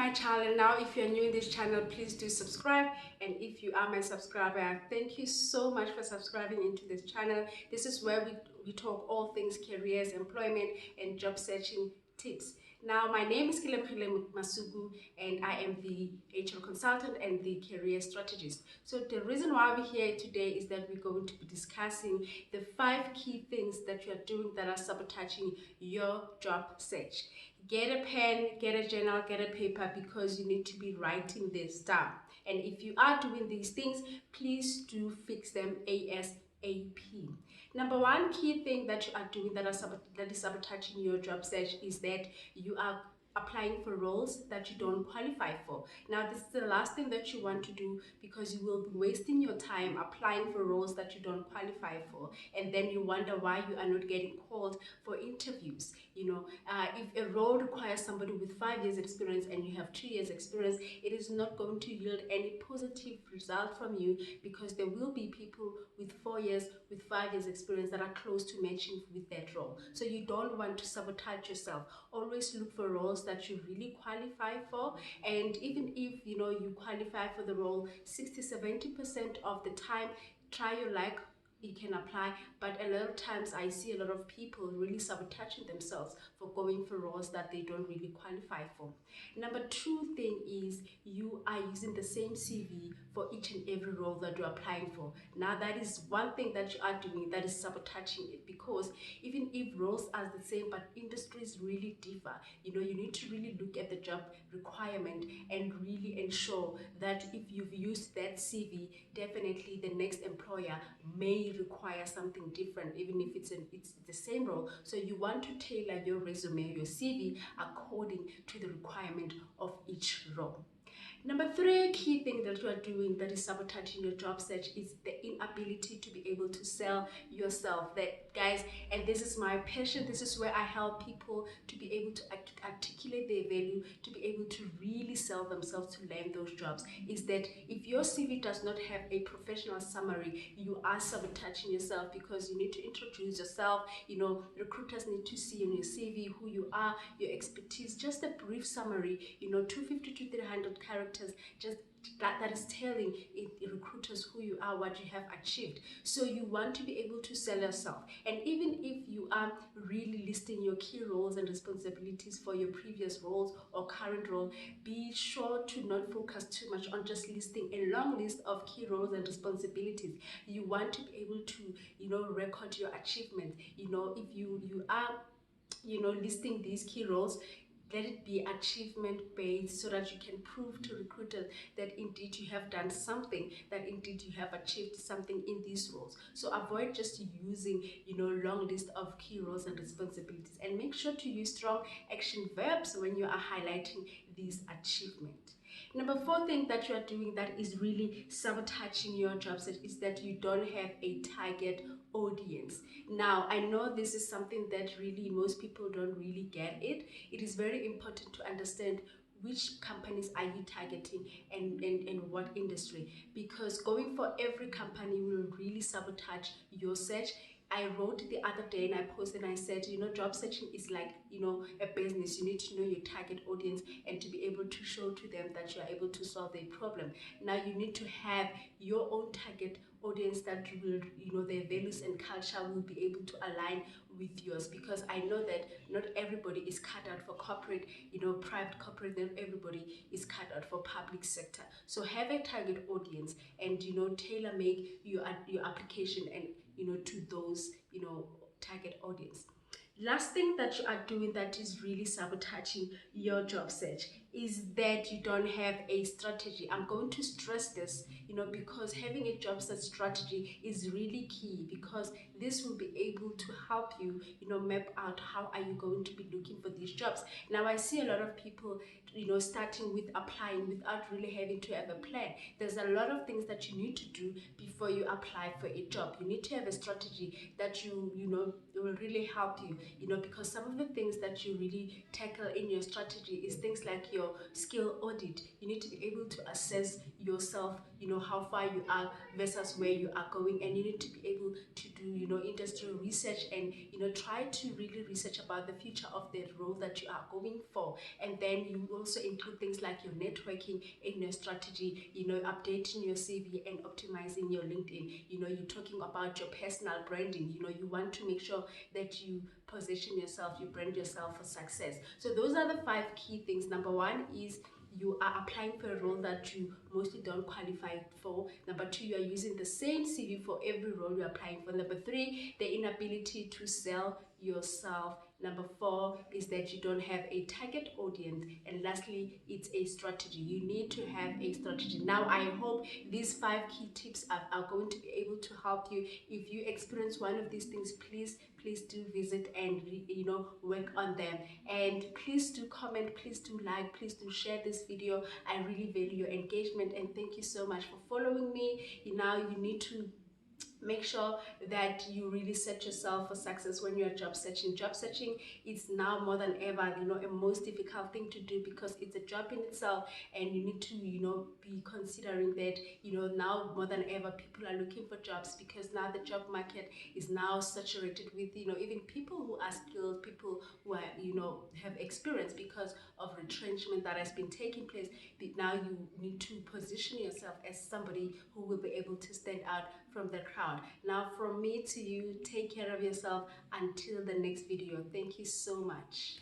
my channel. Now if you're new in this channel, please do subscribe, and if you are my subscriber, thank you so much for subscribing into this channel. This is where we talk all things careers, employment, and job searching tips. Now, my name is Kilem Masugu, and I am the HR consultant and the career strategist. So the reason why we're here today is that we're going to be discussing the 5 key things that you are doing that are sabotaging your job search. Get a pen, get a journal, get a paper, because you need to be writing this down. And if you are doing these things, please do fix them ASAP. Number one key thing that you are doing that is sabotaging your job search is that you are applying for roles that you don't qualify for. Now, this is the last thing that you want to do, because you will be wasting your time applying for roles that you don't qualify for, and then you wonder why you are not getting called for interviews. If a role requires somebody with 5 years experience and you have 2 years experience, it is not going to yield any positive result from you, because there will be people with 4 years, with 5 years experience that are close to matching with that role. So you don't want to sabotage yourself. Always look for roles that you really qualify for, and even if you qualify for the role 60-70% of the time, try your luck, you can apply. But a lot of times I see a lot of people really sabotaging themselves for going for roles that they don't really qualify for. Number 2 thing is you are using the same CV for each and every role that you're applying for. Now, that is one thing that you are doing that is sabotaging it, because even if roles are the same but industries really differ, you need to really look at the job requirement and really ensure that if you've used that CV, definitely the next employer may require something different, even if it's the same role. So you want to tailor your resume, your CV, according to the requirement of each role. Number 3 key thing that you are doing that is sabotaging your job search is the inability to be able to sell yourself. That, guys, and this is my passion, this is where I help people to be able to articulate their value, to be able to really sell themselves to land those jobs, is that if your CV does not have a professional summary, you are sabotaging yourself, because you need to introduce yourself. Recruiters need to see on your CV who you are, your expertise, just a brief summary, 250 to 300 characters, just that is telling recruiters who you are, what you have achieved. So you want to be able to sell yourself. And even if you are really listing your key roles and responsibilities for your previous roles or current role, be sure to not focus too much on just listing a long list of key roles and responsibilities. You want to be able to record your achievements. If you are listing these key roles, let it be achievement based, so that you can prove to recruiters that indeed you have done something, that indeed you have achieved something in these roles. So avoid just using long list of key roles and responsibilities, and make sure to use strong action verbs when you are highlighting these achievements. Number 4 thing that you are doing that is really sabotaging your job search is that you don't have a target audience. Now, I know this is something that really most people don't really get it. It is very important to understand which companies are you targeting and what industry, because going for every company will really sabotage your search. I wrote the other day and I posted and I said, job searching is like, a business. You need to know your target audience and to be able to show to them that you are able to solve their problem. Now, you need to have your own target audience that will, their values and culture will be able to align with yours, because I know that not everybody is cut out for corporate, private corporate, not everybody is cut out for public sector. So have a target audience and, tailor make your application and, to those, target audience. Last thing that you are doing that is really sabotaging your job search is that you don't have a strategy. I'm going to stress this, because having a job search strategy is really key, because this will be able to help you, map out how are you going to be looking for these jobs. Now, I see a lot of people, starting with applying without really having to have a plan. There's a lot of things that you need to do before you apply for a job. You need to have a strategy that will really help you, because some of the things that you really tackle in your strategy is things like your your skill audit. You need to be able to assess yourself, how far you are versus where you are going, and you need to be able to do, industrial research, and try to really research about the future of the role that you are going for. And then you also include things like your networking in your strategy, updating your CV and optimizing your LinkedIn. You're talking about your personal branding. You want to make sure that you position yourself, you brand yourself for success. So those are the 5 key things. Number 1 is you are applying for a role that you mostly don't qualify for. Number 2, you are using the same CV for every role you're applying for. Number 3, the inability to sell yourself. Number 4 is that you don't have a target audience. And lastly, it's a strategy. You need to have a strategy. Now, I hope these 5 key tips are going to be able to help you. If you experience one of these things, please do visit and work on them. And please do comment, please do like, please do share this video. I really value your engagement, and thank you so much for following me. Now you need to make sure that you really set yourself for success when you're job searching. Job searching is now more than ever, a most difficult thing to do, because it's a job in itself, and you need to, be considering that, now more than ever, people are looking for jobs, because now the job market is now saturated with, even people who are skilled, people who are, have experience, because of retrenchment that has been taking place. Now you need to position yourself as somebody who will be able to stand out from the crowd. Now, from me to you, take care of yourself until the next video. Thank you so much.